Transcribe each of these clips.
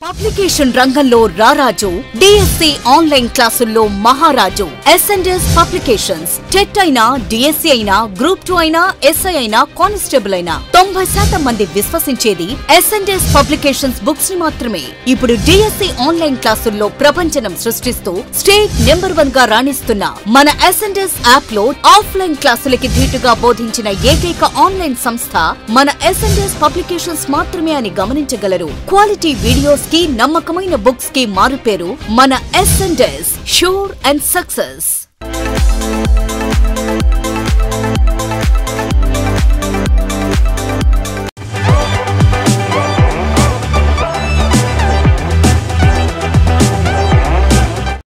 Publication రంగంలో రారాజు, DSC online క్లాసుల్లో మహారాజు. S and S publications. టెట్ అయినా, డిఎస్సి అయినా, గ్రూప్ 2 అయినా, ఎస్ఐ అయినా, కానిస్టేబుల్ అయినా 90% మంది విశ్వసించేది ఎస్ఎండ్ఎస్ పబ్లికేషన్స్ బుక్స్ ని మాత్రమే. ఇప్పుడు డిఎస్సి ఆన్లైన్ క్లాసుల్లో ప్రపంచనం సృష్టిస్తూ స్టేట్ నెంబర్ 1 గా రాణిస్తున్న మన ఎస్ఎండ్ఎస్ యాప్ లో ఆఫ్లైన్ క్లాసులకి ధీటుగా బోధించిన ఏకైక ఆన్లైన్ సంస్థ మన ఎస్ఎండ్ఎస్ పబ్లికేషన్స్ మాత్రమే అని గమనించగలరు. క్వాలిటీ వీడియోస్ కి, నమ్మకమైన బుక్స్ కి మారుపేరు మన S and S. Sure and success.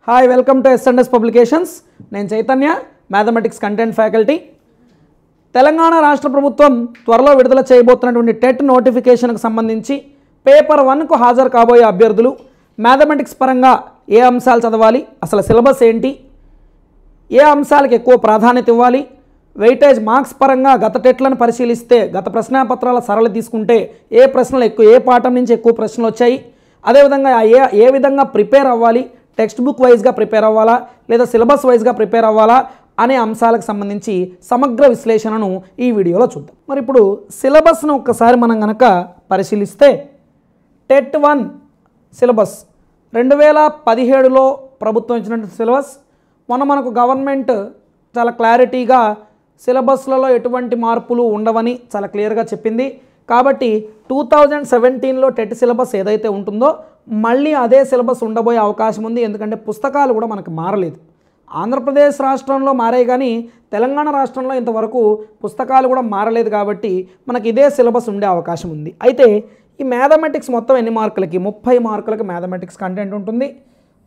Hi, welcome to S and S publications. నేను Chaitanya, mathematics content faculty. Telangana రాష్ట్ర ప్రభుత్వం త్వరలో విడుదల చేయబోతున్నటువంటి టెట్ నోటిఫికేషన్కు సంబంధించి పేపర్ 1కు హాజరు కాబోయే అభ్యర్థులు మ్యాథమెటిక్స్ పరంగా ఏ అంశాలు చదవాలి, అసలు సిలబస్ ఏంటి, ఏ అంశాలకు ఎక్కువ ప్రాధాన్యత ఇవ్వాలి, వెయిటేజ్ మార్క్స్ పరంగా గత టెట్లను పరిశీలిస్తే గత ప్రశ్నాపత్రాల సరళి తీసుకుంటే ఏ ప్రశ్నలు ఎక్కువ, ఏ పాఠం నుంచి ఎక్కువ ప్రశ్నలు వచ్చాయి, అదేవిధంగా ఏ విధంగా ప్రిపేర్ అవ్వాలి, టెక్స్ట్ బుక్ వైజ్గా ప్రిపేర్ అవ్వాలా లేదా సిలబస్ వైజ్గా ప్రిపేర్ అవ్వాలా అనే అంశాలకు సంబంధించి సమగ్ర విశ్లేషణను ఈ వీడియోలో చూద్దాం. మరి ఇప్పుడు సిలబస్ను ఒక్కసారి మనం కనుక పరిశీలిస్తే టెట్ 1 సిలబస్ 2017లో ప్రభుత్వం ఇచ్చినటువంటి సిలబస్. మనకు గవర్నమెంట్ చాలా క్లారిటీగా సిలబస్లలో ఎటువంటి మార్పులు ఉండవని చాలా క్లియర్గా చెప్పింది. కాబట్టి 2017లో టెట్ సిలబస్ ఏదైతే ఉంటుందో మళ్ళీ అదే సిలబస్ ఉండబోయే అవకాశం ఉంది. ఎందుకంటే పుస్తకాలు కూడా మనకు మారలేదు. ఆంధ్రప్రదేశ్ రాష్ట్రంలో మారాయి కానీ తెలంగాణ రాష్ట్రంలో ఇంతవరకు పుస్తకాలు కూడా మారలేదు. కాబట్టి మనకి ఇదే సిలబస్ ఉండే అవకాశం ఉంది. అయితే ఈ మ్యాథమెటిక్స్ మొత్తం ఎన్ని మార్కులకి? 30 మార్కులకి మ్యాథమెటిక్స్ కంటెంట్ ఉంటుంది.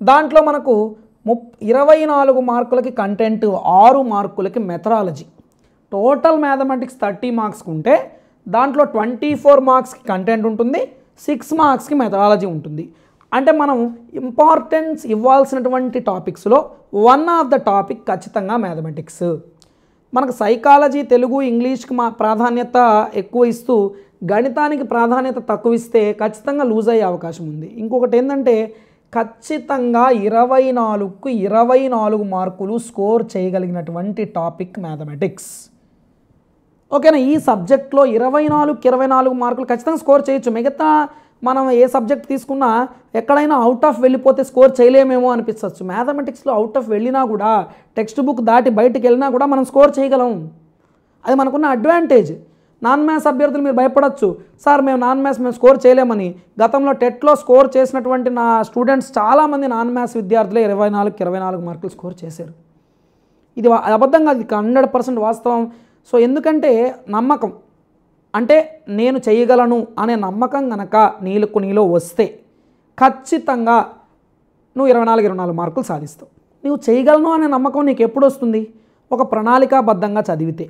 దాంట్లో మనకు 24 మార్కులకి కంటెంట్, 6 మార్కులకి మెథడాలజీ. టోటల్ మ్యాథమెటిక్స్ 30 మార్క్స్కి ఉంటే దాంట్లో 24 మార్క్స్కి కంటెంట్ ఉంటుంది, 6 మార్క్స్కి మెథడాలజీ ఉంటుంది. అంటే మనం ఇంపార్టెన్స్ ఇవ్వాల్సినటువంటి టాపిక్స్లో వన్ ఆఫ్ ద టాపిక్ ఖచ్చితంగా మ్యాథమెటిక్స్. మనకు సైకాలజీ, తెలుగు, ఇంగ్లీష్కి ప్రాధాన్యత ఎక్కువ ఇస్తూ గణితానికి ప్రాధాన్యత తక్కువ ఇస్తే ఖచ్చితంగా లూజ్ అయ్యే అవకాశం ఉంది. ఇంకొకటి ఏంటంటే ఖచ్చితంగా 24కు 24 మార్కులు స్కోర్ చేయగలిగినటువంటి టాపిక్ మ్యాథమెటిక్స్. ఓకేనా? ఈ సబ్జెక్ట్లో 24కి 24 మార్కులు ఖచ్చితంగా స్కోర్ చేయొచ్చు. మిగతా మనం ఏ సబ్జెక్ట్ తీసుకున్నా ఎక్కడైనా అవుట్ ఆఫ్ వెళ్ళిపోతే స్కోర్ చేయలేమేమో అనిపించవచ్చు. మ్యాథమెటిక్స్లో అవుట్ ఆఫ్ వెళ్ళినా కూడా, టెక్స్ట్ బుక్ దాటి బయటికి వెళ్ళినా కూడా మనం స్కోర్ చేయగలం. అది మనకున్న అడ్వాంటేజ్. నాన్ మ్యాథ్స్ అభ్యర్థులు మీరు భయపడవచ్చు, సార్ మేము నాన్ మ్యాథ్స్ మేము స్కోర్ చేయలేమని. గతంలో టెట్లో స్కోర్ చేసినటువంటి నా స్టూడెంట్స్ చాలామంది నాన్ మ్యాథ్స్ విద్యార్థులే 24కి 24 మార్కులు స్కోర్ చేశారు. ఇది అబద్ధం కాదు, ఇది 100% వాస్తవం. సో ఎందుకంటే నమ్మకం, అంటే నేను చేయగలను అనే నమ్మకం కనుక నీలో వస్తే ఖచ్చితంగా నువ్వు 24 మార్కులు సాధిస్తావు. నువ్వు చేయగలను అనే నమ్మకం నీకు ఎప్పుడు వస్తుంది? ఒక ప్రణాళికాబద్ధంగా చదివితే,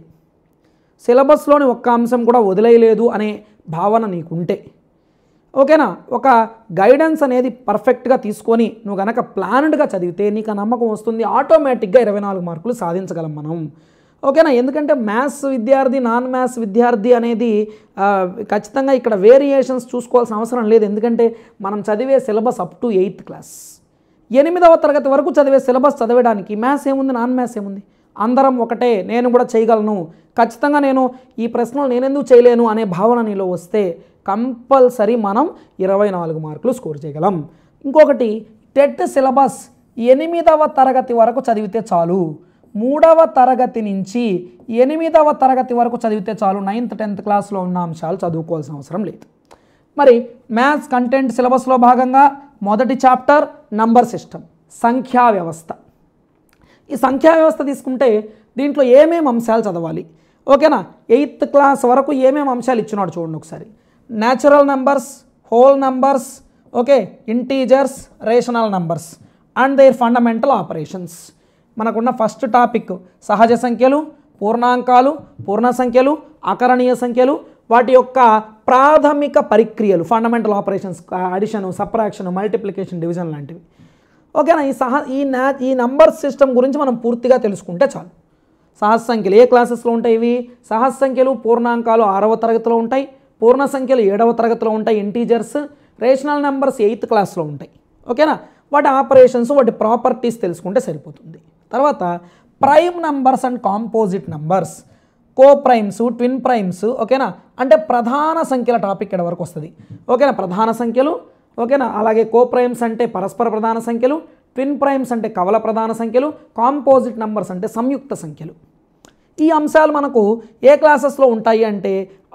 సిలబస్లోని ఒక్క అంశం కూడా వదిలేయలేదు అనే భావన నీకుంటే, ఓకేనా, ఒక గైడెన్స్ అనేది పర్ఫెక్ట్గా తీసుకొని నువ్వు కనుక ప్లాన్డ్గా చదివితే నీకు ఆ నమ్మకం వస్తుంది. ఆటోమేటిక్గా 24 మార్కులు సాధించగలం మనం. ఓకేనా? ఎందుకంటే మ్యాథ్స్ విద్యార్థి, నాన్ మ్యాథ్స్ విద్యార్థి అనేది ఖచ్చితంగా ఇక్కడ వేరియేషన్స్ చూసుకోవాల్సిన అవసరం లేదు. ఎందుకంటే మనం చదివే syllabus up to 8th class, 8వ తరగతి వరకు చదివే సిలబస్ చదవడానికి మ్యాథ్స్ ఏముంది, నాన్ మ్యాథ్స్ ఏముంది? అందరం ఒకటే, నేను కూడా చేయగలను, ఖచ్చితంగా నేను ఈ ప్రశ్నలు నేనెందుకు చేయలేను అనే భావన నీలో వస్తే కంపల్సరీ మనం 24 మార్కులు స్కోర్ చేయగలం. ఇంకొకటి, టెట్ సిలబస్ 8వ తరగతి వరకు చదివితే చాలు. 3వ తరగతి నుంచి 8వ తరగతి వరకు చదివితే చాలు. 9th 10th క్లాస్లో ఉన్న అంశాలు చదువుకోవాల్సిన అవసరం లేదు. మరి మ్యాథ్స్ కంటెంట్ సిలబస్లో భాగంగా మొదటి చాప్టర్ నంబర్ సిస్టమ్, సంఖ్యా వ్యవస్థ. ఈ సంఖ్యా వ్యవస్థ తీసుకుంటే దీంట్లో ఏమేమి అంశాలు చదవాలి? ఓకేనా? 8th క్లాస్ వరకు ఏమేమి అంశాలు ఇచ్చినాడు చూడండి ఒకసారి. Natural numbers, whole numbers, okay, integers, rational numbers and their fundamental operations. మనకున్న ఫస్ట్ టాపిక్ సహజ సంఖ్యలు, పూర్ణాంకాలు, పూర్ణ సంఖ్యలు, అకరణీయ సంఖ్యలు, వాటి యొక్క ప్రాథమిక పరిక్రియలు, fundamental operations, addition, subtraction, multiplication, division లాంటివి. ఓకేనా? ఈ నంబర్ సిస్టమ్ గురించి మనం పూర్తిగా తెలుసుకుంటే చాలు. సహజ సంఖ్యలు ఏ క్లాసెస్లో ఉంటాయి? ఇవి సహజ సంఖ్యలు, పూర్ణాంకాలు 6వ తరగతిలో ఉంటాయి, పూర్ణ సంఖ్యలు 7వ తరగతిలో ఉంటాయి, ఇంటీజర్స్. రేషనల్ నెంబర్స్ 8th క్లాస్లో ఉంటాయి. ఓకేనా, వాటి ఆపరేషన్స్ వాటి ప్రాపర్టీస్ తెలుసుకుంటే సరిపోతుంది. తర్వాత prime numbers and composite numbers, co primes, twin primes. ఓకేనా, అంటే ప్రధాన సంఖ్యల టాపిక్ ఇక్కడ వరకు వస్తుంది. ఓకేనా, ప్రధాన సంఖ్యలు. ఓకేనా, అలాగే కో ప్రైమ్స్ అంటే పరస్పర ప్రధాన సంఖ్యలు, ట్విన్ ప్రైమ్స్ అంటే కవల ప్రధాన సంఖ్యలు, కాంపోజిట్ నెంబర్స్ అంటే సంయుక్త సంఖ్యలు. ఈ అంశాలు మనకు ఏ క్లాసెస్లో ఉంటాయి అంటే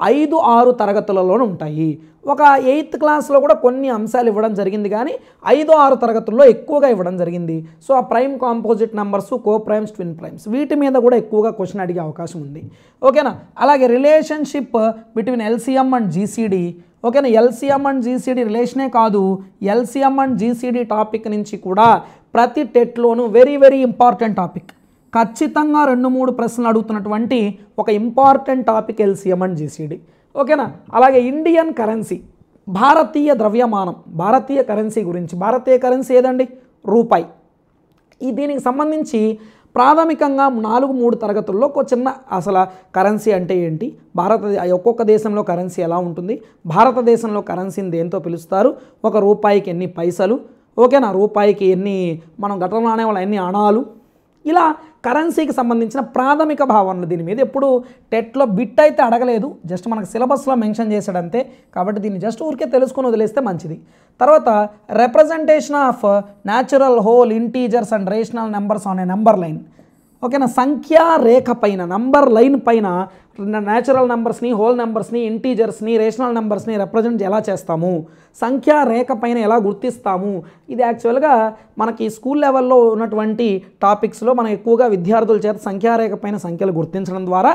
5-6 తరగతులలోనూ ఉంటాయి. ఒక 8th క్లాస్లో కూడా కొన్ని అంశాలు ఇవ్వడం జరిగింది, కానీ 5-6 తరగతుల్లో ఎక్కువగా ఇవ్వడం జరిగింది. సో ఆ prime, composite numbers, co primes, twin primes వీటి మీద కూడా ఎక్కువగా క్వశ్చన్ అడిగే అవకాశం ఉంది. ఓకేనా, అలాగే relationship between LCM and GCD. ఓకేనా, ఎల్సిఎం అండ్ జీసీడీ రిలేషనే కాదు, ఎల్సిఎం అండ్ జీసీడీ టాపిక్ నుంచి కూడా ప్రతి టెట్లోనూ వెరీ వెరీ ఇంపార్టెంట్ టాపిక్, ఖచ్చితంగా 2-3 ప్రశ్నలు అడుగుతున్నటువంటి ఒక important topic LCM and GCD. ఓకేనా, అలాగే ఇండియన్ కరెన్సీ, భారతీయ ద్రవ్యమానం, భారతీయ కరెన్సీ గురించి. భారతీయ కరెన్సీ ఏదండి? రూపాయి. దీనికి సంబంధించి ప్రాథమికంగా 4-3 తరగతుల్లో ఒక చిన్న అసలు కరెన్సీ అంటే ఏంటి, ఒక్కొక్క దేశంలో కరెన్సీ ఎలా ఉంటుంది, భారతదేశంలో కరెన్సీని దేంతో పిలుస్తారు, ఒక రూపాయికి ఎన్ని పైసలు, ఓకేనా, రూపాయికి ఎన్ని మనం గతంలో నాణేవాళ్ళ ఎన్ని అణాలు, ఇలా కరెన్సీకి సంబంధించిన ప్రాథమిక భావనలు. దీని మీద ఎప్పుడు టెట్లో బిట్ అయితే అడగలేదు, జస్ట్ మనకు సిలబస్లో మెన్షన్ చేశాడంతే, కాబట్టి దీన్ని జస్ట్ ఊరికే తెలుసుకొని వదిలేస్తే మంచిది. తర్వాత representation of natural whole integers and rational numbers on a number line. ఓకేనా, సంఖ్యా రేఖ పైన, నంబర్ లైన్ పైన న్యాచురల్ నెంబర్స్ని, హోల్ నెంబర్స్ని, ఇంటీజర్స్ని, రేషనల్ నెంబర్స్ని రిప్రజెంట్ ఎలా చేస్తాము, సంఖ్యా రేఖ పైన ఎలా గుర్తిస్తాము. ఇది యాక్చువల్గా మనకి స్కూల్ లెవెల్లో ఉన్నటువంటి టాపిక్స్లో మనం ఎక్కువగా విద్యార్థుల చేత సంఖ్యారేఖ పైన సంఖ్యలు గుర్తించడం ద్వారా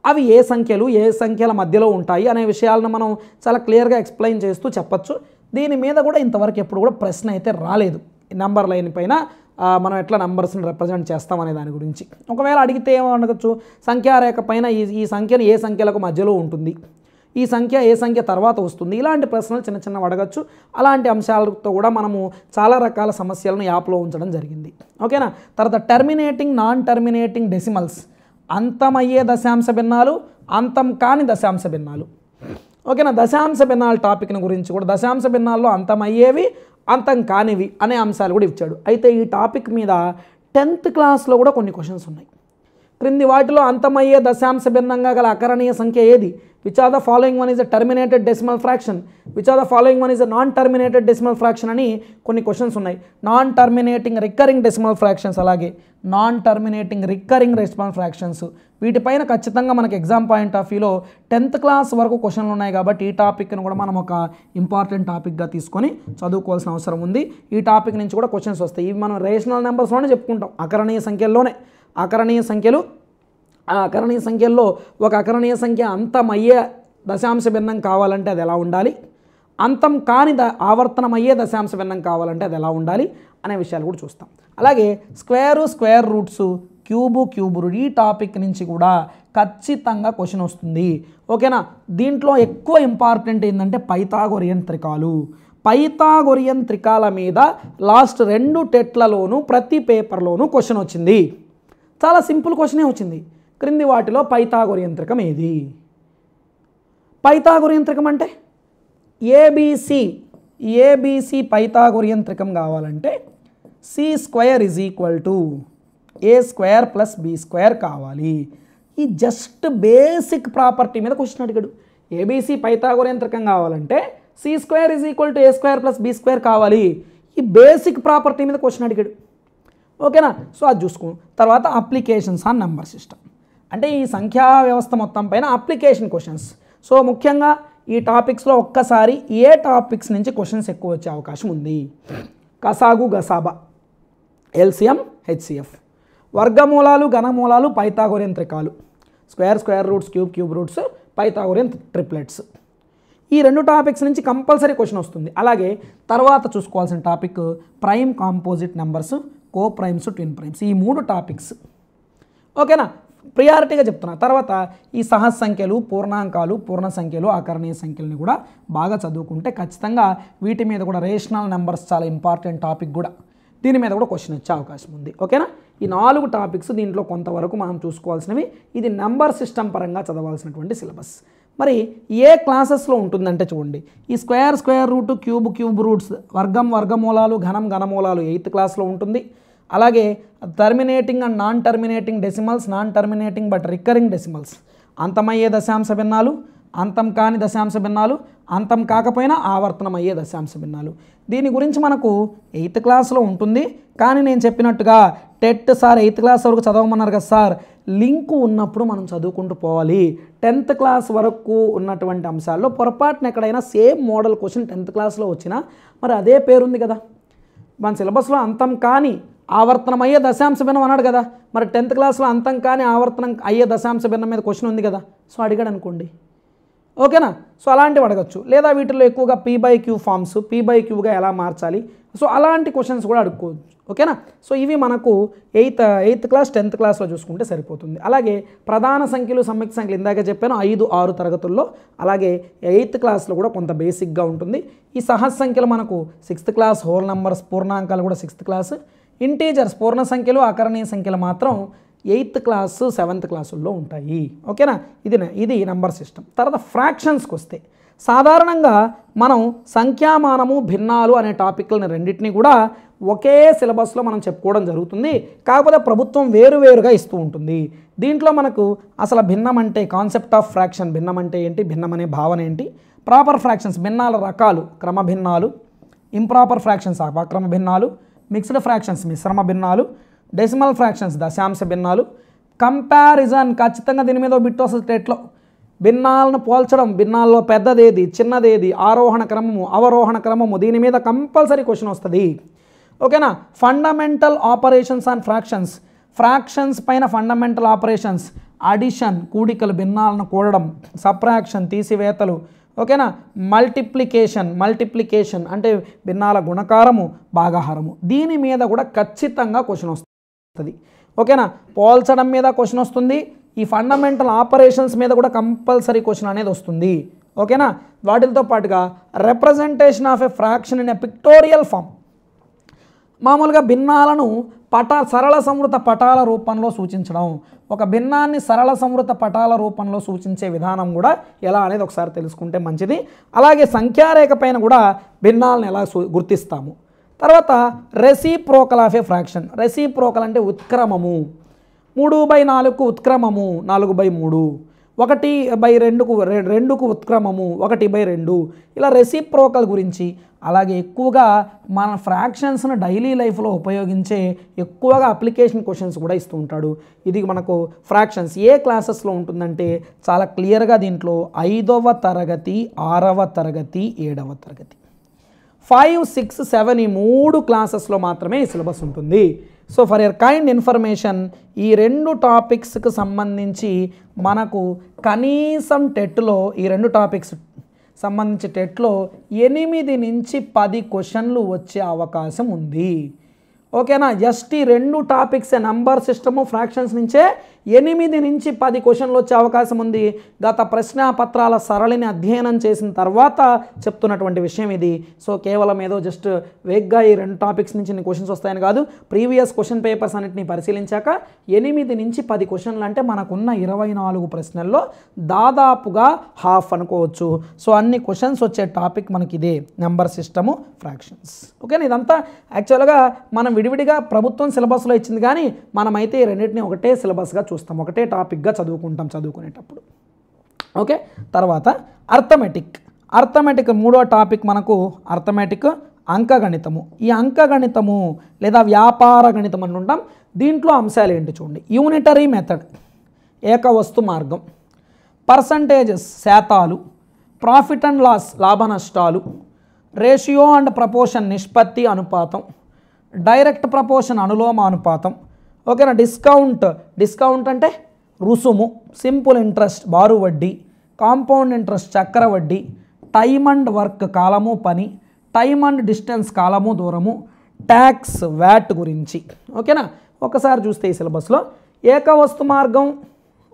అవి ఏ సంఖ్యలు ఏ సంఖ్యల మధ్యలో ఉంటాయి అనే విషయాలను మనం చాలా క్లియర్గా ఎక్స్ప్లెయిన్ చేస్తూ చెప్పచ్చు. దీని మీద కూడా ఇంతవరకు ఎప్పుడు కూడా ప్రశ్న అయితే రాలేదు. నెంబర్ లైన్ పైన మనం ఎట్లా నంబర్స్ని రిప్రజెంట్ చేస్తామనే దాని గురించి. ఒకవేళ అడిగితే ఏమో అనవచ్చు, సంఖ్యారేఖ పైన ఈ సంఖ్యను ఏ సంఖ్యలకు మధ్యలో ఉంటుంది, ఈ సంఖ్య ఏ సంఖ్య తర్వాత వస్తుంది, ఇలాంటి ప్రశ్నలు చిన్న చిన్నవి అడగచ్చు. అలాంటి అంశాలతో కూడా మనము చాలా రకాల సమస్యలను యాప్లో ఉంచడం జరిగింది. ఓకేనా, తర్వాత టర్మినేటింగ్, నాన్ టర్మినేటింగ్ డెసిమల్స్, అంతమయ్యే దశాంశ భిన్నాలు, అంతం కాని దశాంశ భిన్నాలు. ఓకేనా, దశాంశ భిన్నాల టాపిక్ని గురించి కూడా, దశాంశ భిన్నాల్లో అంతమయ్యేవి అంతం కానివి అనే అంశాలు కూడా ఇచ్చాడు. అయితే ఈ టాపిక్ మీద 10th క్లాస్లో కూడా కొన్ని క్వశ్చన్స్ ఉన్నాయి. క్రింది వాటిలో అంతమయ్యే దశాంశ భిన్నంగా గల అకరణీయ సంఖ్య ఏది? Which are the following one is a terminated decimal fraction, which are the following one is a non terminated decimal fraction అని కొన్ని క్వశ్చన్స్ ఉన్నాయి. Non terminating recurring decimal fractions, అలాగే non terminating recurring decimal fractions, వీటిపైన ఖచ్చితంగా మనకి exam point of వ్యూలో 10th class వరకు క్వశ్చన్లు ఉన్నాయి. కాబట్టి ఈ టాపిక్ను కూడా మనం ఒక ఇంపార్టెంట్ టాపిక్గా తీసుకొని చదువుకోవాల్సిన అవసరం ఉంది. ఈ టాపిక్ నుంచి కూడా క్వశ్చన్స్ వస్తాయి. ఇవి మనం రేషనల్ నెంబర్స్లోనే చెప్పుకుంటాం, అకరణీయ సంఖ్యల్లోనే. అకరణీయ సంఖ్యలు, ఆ అకరణీయ సంఖ్యల్లో ఒక అకరణీయ సంఖ్య అంతమయ్యే దశాంశ భిన్నం కావాలంటే అది ఎలా ఉండాలి, అంతం కాని ఆవర్తనమయ్యే దశాంశ భిన్నం కావాలంటే అది ఎలా ఉండాలి అనే విషయాలు కూడా చూస్తాం. అలాగే స్క్వేర్ రూట్స్, క్యూబ్ రూట్, ఈ టాపిక్ నుంచి కూడా ఖచ్చితంగా క్వశ్చన్ వస్తుంది. ఓకేనా, దీంట్లో ఎక్కువ ఇంపార్టెంట్ ఏంటంటే పైథాగోరియన్ త్రికాలు. పైథాగోరియన్ త్రికాల మీద లాస్ట్ 2 టెట్లలోనూ ప్రతి పేపర్లోనూ క్వశ్చన్ వచ్చింది. చాలా సింపుల్ క్వశ్చనే వచ్చింది. క్రింది వాటిలో పైథాగోరియన్ త్రికం ఏది? పైథాగోరియన్ త్రికం అంటే ఏబిసి పైథాగోరియన్ త్రికం కావాలంటే c² = a² + b² కావాలి. ఈ జస్ట్ బేసిక్ ప్రాపర్టీ మీద క్వశ్చన్ అడిగాడు. ఏబిసి పైథాగోరియన్ త్రికం కావాలంటే c² = a² + b² కావాలి. ఈ బేసిక్ ప్రాపర్టీ మీద క్వశ్చన్ అడిగాడు. ఓకేనా, సో అది చూసుకో. తర్వాత అప్లికేషన్స్ ఆన్ నెంబర్ సిస్టమ్, అంటే ఈ సంఖ్యా వ్యవస్థ మొత్తం పైన అప్లికేషన్ క్వశ్చన్స్. సో ముఖ్యంగా ఈ టాపిక్స్లో ఒక్కసారి ఏ టాపిక్స్ నుంచి క్వశ్చన్స్ ఎక్కువ వచ్చే అవకాశం ఉంది? కసాగు గసాబా, ఎల్సిఎం హెచ్సిఎఫ్, వర్గమూలాలు ఘనమూలాలు పైథాగోరియన్ త్రికాలు, square roots, cube roots, Pythagorean triplets. ఈ 2 టాపిక్స్ నుంచి కంపల్సరీ క్వశ్చన్ వస్తుంది. అలాగే తర్వాత చూసుకోవాల్సిన topic prime, composite numbers, co primes, twin primes, ఈ 3 టాపిక్స్. ఓకేనా, ప్రియారిటీగా చెప్తున్నా. తర్వాత ఈ సహజ సంఖ్యలు, పూర్ణాంకాలు, పూర్ణ సంఖ్యలు, అకరణీయ సంఖ్యలని కూడా బాగా చదువుకుంటే ఖచ్చితంగా వీటి మీద కూడా రేషనల్ నెంబర్స్ చాలా ఇంపార్టెంట్ టాపిక్ కూడా, దీని మీద కూడా క్వశ్చన్ వచ్చే అవకాశం ఉంది. ఓకేనా, ఈ 4 టాపిక్స్ దీంట్లో కొంతవరకు మనం చూసుకోవాల్సినవి. ఇది నెంబర్ సిస్టమ్ పరంగా చదవాల్సినటువంటి సిలబస్. మరి ఏ క్లాసెస్లో ఉంటుందంటే చూడండి, ఈ స్క్వేర్ రూట్, క్యూబ్ రూట్స్, వర్గమూలాలు, ఘనమూలాలు 8th క్లాస్లో ఉంటుంది. అలాగే terminating and non terminating decimals, non terminating but recurring decimals, అంతమయ్యే దశాంశ భిన్నాలు, అంతం కాని దశాంశ భిన్నాలు, అంతం కాకపోయినా ఆవర్తనమయ్యే దశాంశ భిన్నాలు. దీని గురించి మనకు 8th క్లాస్లో ఉంటుంది. కానీ నేను చెప్పినట్టుగా టెట్ సార్ 8th క్లాస్ వరకు చదవమన్నారు కదా సార్, లింకు ఉన్నప్పుడు మనం చదువుకుంటూ పోవాలి. 10th క్లాస్ వరకు ఉన్నటువంటి అంశాల్లో పొరపాటున ఎక్కడైనా సేమ్ మోడల్ క్వశ్చన్ 10th క్లాస్లో వచ్చినా మరి అదే పేరుంది కదా, మన సిలబస్లో అంతం కానీ ఆవర్తనం అయ్యే దశాంశ భిన్నం అన్నాడు కదా, మరి 10th క్లాస్లో అంతం కానీ ఆవర్తనం అయ్యే దశాంశ భిన్నం మీద క్వశ్చన్ ఉంది కదా, సో అడిగాడు అనుకోండి, ఓకేనా. సో అలాంటివి అడగచ్చు. లేదా వీటిల్లో ఎక్కువగా P/Q ఫామ్స్, P/Qగా ఎలా మార్చాలి, సో అలాంటి క్వశ్చన్స్ కూడా అడుక్కోవచ్చు, ఓకేనా. సో ఇవి మనకు 8th క్లాస్ 10th క్లాస్లో చూసుకుంటే సరిపోతుంది. అలాగే ప్రధాన సంఖ్యలు, సంయుక్త సంఖ్యలు ఇందాక చెప్పాను 5, 6 తరగతుల్లో, అలాగే 8th క్లాస్లో కూడా కొంత బేసిక్గా ఉంటుంది. ఈ సహజ సంఖ్యలు మనకు 6th క్లాస్, హోల్ నెంబర్స్ పూర్ణాంకాలు కూడా 6th క్లాస్, ఇంటీజర్స్ పూర్ణ సంఖ్యలు, అకరణీయ సంఖ్యలు మాత్రం 8th క్లాస్ 7th క్లాసుల్లో ఉంటాయి, ఓకేనా. ఇది నంబర్ సిస్టమ్. తర్వాత ఫ్రాక్షన్స్కి వస్తే సాధారణంగా మనం సంఖ్యామానము, భిన్నాలు అనే టాపిక్లని రెండింటినీ కూడా ఒకే సిలబస్లో మనం చెప్పుకోవడం జరుగుతుంది. కాకపోతే ప్రభుత్వం వేరువేరుగా ఇస్తూ ఉంటుంది. దీంట్లో మనకు అసలు భిన్నం అంటే కాన్సెప్ట్ ఆఫ్ ఫ్రాక్షన్, భిన్నం అంటే ఏంటి, భిన్నం అనే భావన ఏంటి, ప్రాపర్ ఫ్రాక్షన్స్ భిన్నాల రకాలు, క్రమ భిన్నాలు, ఇంప్రాపర్ ఫ్రాక్షన్స్ అపక్రమ భిన్నాలు, మిక్స్డ్ ఫ్రాక్షన్స్ మిశ్రమ భిన్నాలు, డెసిమల్ ఫ్రాక్షన్స్ దశాంశ భిన్నాలు, కంపారిజన్ ఖచ్చితంగా దీని మీద బిట్ వస్తుంది టెట్లో, భిన్నాలను పోల్చడం, భిన్నాల్లో పెద్దదేది చిన్నదేది, ఆరోహణ క్రమము అవరోహణ క్రమము, దీని మీద కంపల్సరీ క్వశ్చన్ వస్తుంది, ఓకేనా. ఫండమెంటల్ ఆపరేషన్స్ అండ్ ఫ్రాక్షన్స్ పైన ఫండమెంటల్ ఆపరేషన్స్, అడిషన్ కూడికలు భిన్నాలను కూడడం, సబ్ట్రాక్షన్ తీసివేతలు, ఓకేనా. మల్టిప్లికేషన్ అంటే భిన్నాల గుణకారము, భాగాహారము, దీని మీద కూడా ఖచ్చితంగా క్వశ్చన్ వస్తుంది, ఓకేనా. పోల్చడం మీద క్వశ్చన్ వస్తుంది, ఈ ఫండమెంటల్ ఆపరేషన్స్ మీద కూడా కంపల్సరీ క్వశ్చన్ అనేది వస్తుంది, ఓకేనా. వాటితో పాటుగా representation of a fraction in a pictorial form, మామూలుగా భిన్నాలను సరళ సంవృత పటాల రూపంలో సూచించడం, ఒక భిన్నాన్ని సరళ సంవృత పటాల రూపంలో సూచించే విధానం కూడా ఎలా అనేది ఒకసారి తెలుసుకుంటే మంచిది. అలాగే సంఖ్యారేఖ పైన కూడా భిన్నాలను ఎలా గుర్తిస్తాము. తర్వాత reciprocal of A fraction, reciprocal అంటే ఉత్క్రమము, 3/4కు ఉత్క్రమము 4/3, 1/2కు ఉత్క్రమము 1/2, ఇలా రెసిప్రోకల్ గురించి. అలాగే ఎక్కువగా మన ఫ్రాక్షన్స్ను డైలీ లైఫ్లో ఉపయోగించే ఎక్కువగా అప్లికేషన్ క్వశ్చన్స్ కూడా ఇస్తూ ఉంటాడు. ఇది మనకు ఫ్రాక్షన్స్ ఏ క్లాసెస్లో ఉంటుందంటే చాలా క్లియర్గా దీంట్లో 5వ తరగతి, 6వ తరగతి, 7వ తరగతి, 5, 6, 7 ఈ 3 క్లాసెస్లో మాత్రమే ఈ సిలబస్ ఉంటుంది. So for your kind information, ఈ 2 టాపిక్స్కి సంబంధించి మనకు కనీసం టెట్లో ఈ 2 టాపిక్స్ సంబంధించి టెట్లో 8 నుంచి 10 క్వశ్చన్లు వచ్చే అవకాశం ఉంది, ఓకేనా. జస్ట్ ఈ 2 టాపిక్స్ నంబర్ సిస్టము, ఫ్రాక్షన్స్ నుంచే 8 నుంచి 10 క్వశ్చన్లు వచ్చే అవకాశం ఉంది. గత ప్రశ్నాపత్రాల సరళిని అధ్యయనం చేసిన తర్వాత చెప్తున్నటువంటి విషయం ఇది. సో కేవలం ఏదో జస్ట్ వేగ్గా ఈ 2 టాపిక్స్ నుంచి క్వశ్చన్స్ వస్తాయని కాదు, ప్రీవియస్ క్వశ్చన్ పేపర్స్ అన్నింటినీ పరిశీలించాక 8 నుంచి 10 క్వశ్చన్లు అంటే మనకున్న 24 ప్రశ్నల్లో దాదాపుగా హాఫ్ అనుకోవచ్చు. సో అన్ని క్వశ్చన్స్ వచ్చే టాపిక్ మనకి ఇదే, నెంబర్ సిస్టము, ఫ్రాక్షన్స్, ఓకేనా. ఇదంతా యాక్చువల్గా మనం విడివిడిగా ప్రభుత్వం సిలబస్లో ఇచ్చింది, కానీ మనమైతే ఈ రెండింటిని ఒకటే సిలబస్గా చూస్తాం, ఒకటే టాపిక్గా చదువుకునేటప్పుడు, ఓకే. తర్వాత అర్థమెటిక్ 3వ టాపిక్ మనకు అర్థమెటిక్, అంకగణితము. ఈ అంకగణితము లేదా వ్యాపార గణితం అంటుంటాం. దీంట్లో అంశాలు ఏంటి చూడండి, యూనిటరీ మెథడ్ ఏకవస్తు మార్గం, పర్సంటేజెస్ శాతాలు, ప్రాఫిట్ అండ్ లాస్ లాభ నష్టాలు, రేషియో అండ్ ప్రపోర్షన్ నిష్పత్తి అనుపాతం, డైరెక్ట్ ప్రపోర్షన్ అనులోమానుపాతం, ఓకేనా. డిస్కౌంట్ అంటే రుసుము, సింపుల్ ఇంట్రెస్ట్ బారు వడ్డీ, కాంపౌండ్ ఇంట్రెస్ట్ చక్ర వడ్డీ, టైమ్ అండ్ వర్క్ కాలము పని, టైమ్ అండ్ డిస్టెన్స్ కాలము దూరము, ట్యాక్స్ వ్యాట్ గురించి, ఓకేనా. ఒకసారి చూస్తే ఈ సిలబస్లో ఏకవస్తు మార్గం,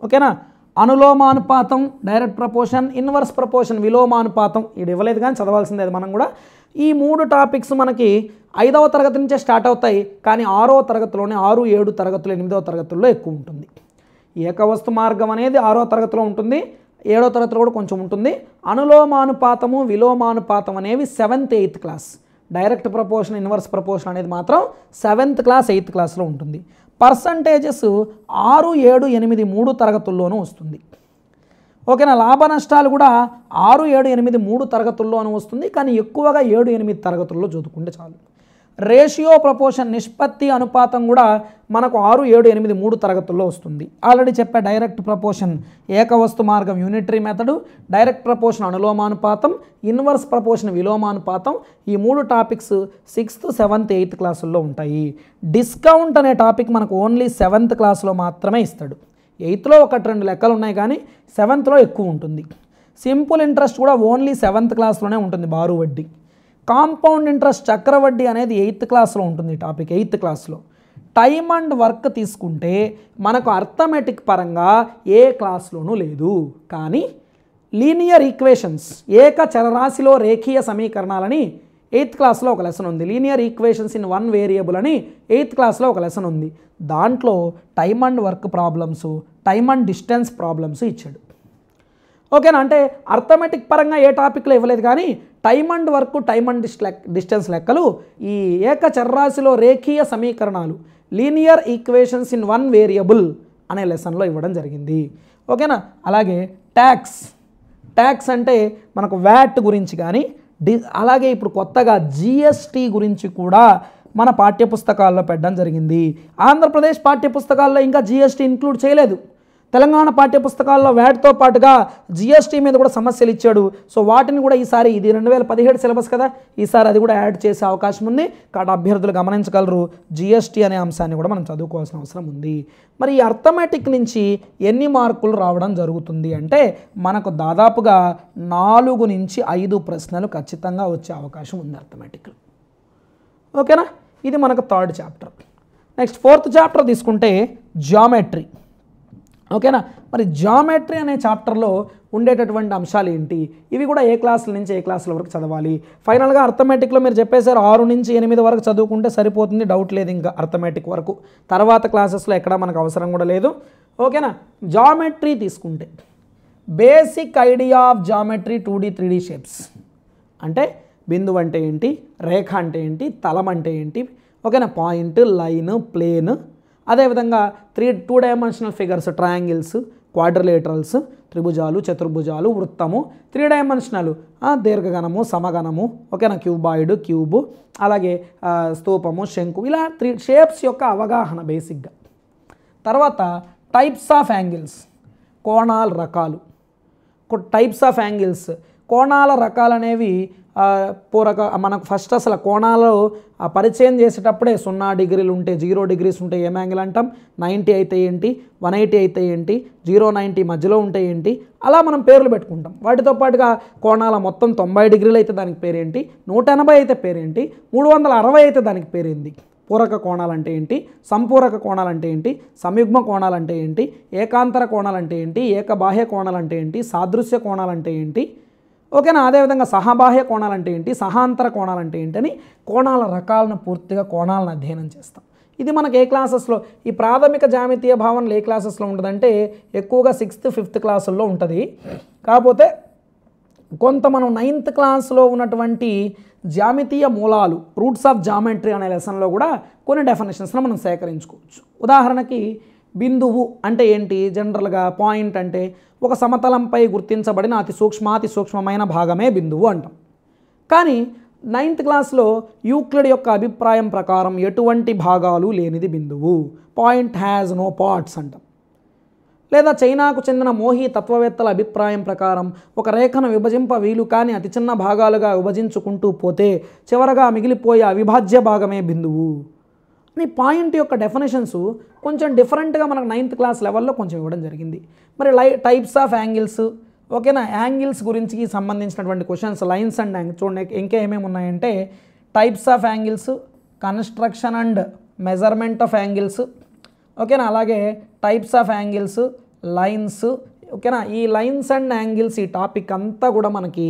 ఓకేనా, అనులోమానుపాతం డైరెక్ట్ ప్రపోర్షన్, ఇన్వర్స్ ప్రపోర్షన్ విలోమానుపాతం, ఇది ఇవ్వలేదు కానీ చదవాల్సిందే అది మనం కూడా. ఈ 3 టాపిక్స్ మనకి 5వ తరగతి నుంచే స్టార్ట్ అవుతాయి, కానీ 6వ తరగతిలోనే 6, 7 తరగతులు 8వ తరగతుల్లో ఎక్కువ ఉంటుంది. ఏకవస్తు మార్గం అనేది 6వ తరగతిలో ఉంటుంది, ఏడో తరగతిలో కూడా కొంచెం ఉంటుంది. అనులోమానుపాతము విలోమానుపాతం అనేవి 7th 8th class. Direct proportion inverse proportion అనేది మాత్రం 7th క్లాస్ 8th క్లాస్లో ఉంటుంది. పర్సంటేజెస్ 6, 7, 8 3 తరగతుల్లోనూ వస్తుంది. ఓకేనా. లాభ నష్టాలు కూడా 6, 7, 8 3 తరగతుల్లోనూ వస్తుంది. కానీ ఎక్కువగా 7, 8 తరగతుల్లో చదువుకుంటే చాలు. రేషియో ప్రపోర్షన్ నిష్పత్తి అనుపాతం కూడా మనకు 6, 7, 8 3 తరగతుల్లో వస్తుంది. ఆల్రెడీ చెప్పా డైరెక్ట్ ప్రపోర్షన్ ఏకవస్తు మార్గం యూనిటరీ మెథడు, డైరెక్ట్ ప్రపోర్షన్ అనులోమానుపాతం, ఇన్వర్స్ ప్రపోర్షన్ విలోమానుపాతం. ఈ 3 టాపిక్స్ 6th, 7th, 8th క్లాసుల్లో ఉంటాయి. డిస్కౌంట్ అనే టాపిక్ మనకు ఓన్లీ 7th క్లాస్లో మాత్రమే ఇస్తాడు. 8thలో 1-2 లెక్కలు ఉన్నాయి కానీ 7thలో ఎక్కువ ఉంటుంది. సింపుల్ ఇంట్రెస్ట్ కూడా ఓన్లీ 7th క్లాస్లోనే ఉంటుంది, బారు వడ్డీ. కాంపౌండ్ ఇంట్రెస్ట్ చక్రవడ్డీ అనేది 8th క్లాస్లో ఉంటుంది టాపిక్, 8th క్లాస్లో. టైమ్ అండ్ వర్క్ తీసుకుంటే మనకు అర్థమెటిక్ పరంగా ఏ క్లాస్లోనూ లేదు. కానీ లీనియర్ ఈక్వేషన్స్ ఏక చరరాశిలో రేఖీయ సమీకరణాలని 8th క్లాస్లో ఒక లెసన్ ఉంది. లీనియర్ ఈక్వేషన్స్ ఇన్ 1 వేరియబుల్ అని 8th క్లాస్లో ఒక లెసన్ ఉంది. దాంట్లో time and work problems, time and distance problems ఇచ్చాడు. ఓకేనా. అంటే అర్థమెటిక్ పరంగా ఏ టాపిక్లో ఇవ్వలేదు కానీ time and work, time and distance లెక్కలు ఈ ఏక చర్రాశిలో రేఖీయ సమీకరణాలు లీనియర్ ఈక్వేషన్స్ ఇన్ 1 వేరియబుల్ అనే లెసన్లో ఇవ్వడం జరిగింది. ఓకేనా. అలాగే ట్యాక్స్ అంటే మనకు వ్యాట్ గురించి కానీ అలాగే ఇప్పుడు కొత్తగా జిఎస్టీ గురించి కూడా మన పాఠ్యపుస్తకాల్లో పెట్టడం జరిగింది. ఆంధ్రప్రదేశ్ పాఠ్యపుస్తకాల్లో ఇంకా జిఎస్టీ ఇంక్లూడ్ చేయలేదు. తెలంగాణ పాఠ్యపుస్తకాల్లో వ్యాట్తో పాటుగా జిఎస్టీ మీద కూడా సమస్యలు ఇచ్చాడు. సో వాటిని కూడా ఈసారి, ఇది 2017 సిలబస్ కదా, ఈసారి అది కూడా యాడ్ చేసే అవకాశం ఉంది. కాబట్టి అభ్యర్థులు గమనించగలరు. జిఎస్టీ అనే అంశాన్ని కూడా మనం చదువుకోవాల్సిన అవసరం ఉంది. మరి ఈ అర్థమెటిక్ నుంచి ఎన్ని మార్కులు రావడం జరుగుతుంది అంటే మనకు దాదాపుగా 4 నుంచి 5 ప్రశ్నలు ఖచ్చితంగా వచ్చే అవకాశం ఉంది అర్థమెటిక్. ఓకేనా. ఇది మనకు 3rd chapter. Next 4th chapter తీసుకుంటే జామెట్రీ. ఓకేనా. మరి జామెట్రీ అనే చాప్టర్లో ఉండేటటువంటి అంశాలు ఏంటి, ఇవి కూడా ఏ క్లాసుల నుంచి ఏ క్లాసుల వరకు చదవాలి. ఫైనల్గా అర్థమెటిక్లో మీరు చెప్పేశారు 6 నుంచి 8 వరకు చదువుకుంటే సరిపోతుంది, డౌట్ లేదు. ఇంకా అర్థమెటిక్ వరకు తర్వాత క్లాసెస్లో ఎక్కడ మనకు అవసరం కూడా లేదు. ఓకేనా. జామెట్రీ తీసుకుంటే basic idea of geometry 2D 3D shapes అంటే బిందువు అంటే ఏంటి, రేఖ అంటే ఏంటి, తలం అంటే ఏంటి. ఓకేనా. పాయింట్, లైన్, ప్లేన్, అదేవిధంగా 2 డైమెన్షనల్ ఫిగర్స్, ట్రయాంగిల్స్, క్వాడ్రిలేటరల్స్, త్రిభుజాలు, చతుర్భుజాలు, వృత్తము, 3 డైమెన్షనల్ దీర్ఘగణము, సమగణము. ఓకేనా. క్యూబాయిడ్, క్యూబ్, అలాగే స్తూపము, శంకు, ఇలా 3 షేప్స్ యొక్క అవగాహన బేసిక్గా. తర్వాత టైప్స్ ఆఫ్ యాంగిల్స్, కోణాల రకాలు. టైప్స్ ఆఫ్ యాంగిల్స్, కోణాల రకాలు అనేవి మనకు ఫస్ట్ అసలు కోణాలు పరిచయం చేసేటప్పుడే 0 డిగ్రీలు ఉంటే, 0 డిగ్రీస్ ఉంటే ఏం యాంగిల్ అంటాం, 90 అయితే ఏంటి, 180 అయితే ఏంటి, 0-90 మధ్యలో ఉంటే ఏంటి, అలా మనం పేర్లు పెట్టుకుంటాం. వాటితో పాటుగా కోణాల మొత్తం 90 డిగ్రీలు అయితే దానికి పేరేంటి, 180 అయితే పేరేంటి, 360 అయితే దానికి పేరేంటి. పూరక కోణాలంటే ఏంటి, సంపూరక కోణాలంటే ఏంటి, సంయుగ్మ కోణాలంటే ఏంటి, ఏకాంతర కోణాలంటే ఏంటి, ఏకబాహ్య కోణాలంటే ఏంటి, సాదృశ్య కోణాలంటే ఏంటి. ఓకేనా. అదేవిధంగా సహబాహ్య కోణాలంటే ఏంటి, సహాంతర కోణాలంటే ఏంటని కోణాల రకాలను పూర్తిగా కోణాలను అధ్యయనం చేస్తాం. ఇది మనకి ఏ క్లాసెస్లో, ఈ ప్రాథమిక జామితీయ భావనలు ఏ క్లాసెస్లో ఉంటుందంటే ఎక్కువగా 6th 5th క్లాసుల్లో ఉంటుంది. కాకపోతే కొంత మనం 9th క్లాస్లో ఉన్నటువంటి జామితీయ మూలాలు, రూట్స్ ఆఫ్ జామెట్రీ అనే లెసన్లో కూడా కొన్ని డెఫినేషన్స్ని మనం సేకరించుకోవచ్చు. ఉదాహరణకి బిందువు అంటే ఏంటి, జనరల్గా పాయింట్ అంటే ఒక సమతలంపై గుర్తించబడిన అతి సూక్ష్మమైన భాగమే బిందువు అంటాం. కానీ 9th క్లాస్లో యూక్లిడ్ యొక్క అభిప్రాయం ప్రకారం ఎటువంటి భాగాలు లేనిది బిందువు, పాయింట్ హ్యాజ్ నో పార్ట్స్ అంటాం. లేదా చైనాకు చెందిన మోహీ తత్వవేత్తల అభిప్రాయం ప్రకారం ఒక రేఖను విభజింప వీలు కానీ అతి చిన్న భాగాలుగా విభజించుకుంటూ పోతే చివరగా మిగిలిపోయే అవిభాజ్య భాగమే బిందువు. ఈ పాయింట్ యొక్క డెఫినేషన్స్ కొంచెం డిఫరెంట్గా మనకు 9th క్లాస్ లెవెల్లో కొంచెం ఇవ్వడం జరిగింది. మరి టైప్స్ ఆఫ్ యాంగిల్స్. ఓకేనా. యాంగిల్స్ గురించి సంబంధించినటువంటి క్వశ్చన్స్, లైన్స్ అండ్ యాంగిల్స్ చూడండి ఇంకా ఏమేమి ఉన్నాయంటే types of angles, construction and measurement of angles. ఓకేనా. అలాగే టైప్స్ ఆఫ్ యాంగిల్స్, లైన్స్. ఓకేనా. ఈ లైన్స్ అండ్ యాంగిల్స్ ఈ టాపిక్ అంతా కూడా మనకి